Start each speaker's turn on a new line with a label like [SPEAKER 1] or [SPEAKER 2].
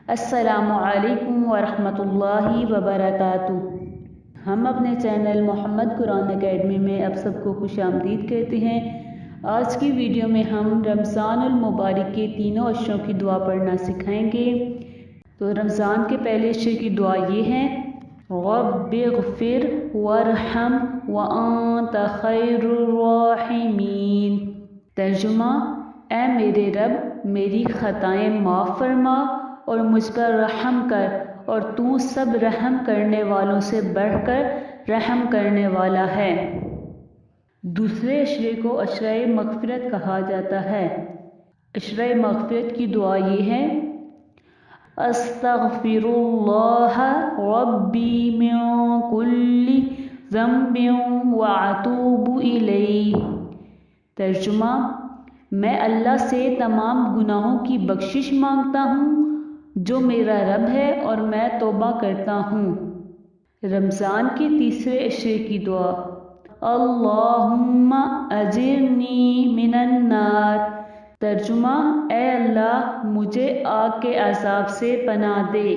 [SPEAKER 1] السلام علیکم ورحمۃ اللہ وبرکاتہ۔ ہم اپنے چینل محمد قرآن اکیڈمی میں آپ سب کو خوش آمدید کہتے ہیں۔ آج کی ویڈیو میں ہم رمضان المبارک کے تینوں اشروں کی دعا پڑھنا سکھائیں گے۔ تو رمضان کے پہلے اشر کی دعا یہ ہے، رب اغفر وارحم وانت خیر الراحمین۔ ترجمہ، اے میرے رب، میری خطائیں معاف فرما اور مجھ پر رحم کر، اور تو سب رحم کرنے والوں سے بڑھ کر رحم کرنے والا ہے۔ دوسرے عشرے کو عشرۂ مغفرت کہا جاتا ہے۔ عشرۂ مغفرت کی دعا یہ ہے، استغفر اللہ ربی من کل ذنب واتوب الیہ۔ ترجمہ، میں اللہ سے تمام گناہوں کی بخشش مانگتا ہوں جو میرا رب ہے، اور میں توبہ کرتا ہوں۔ رمضان کے تیسرے عشرے کی دعا، اللہم اجرنی من النار۔ ترجمہ، اے اللہ، مجھے آگ کے عذاب سے پناہ دے۔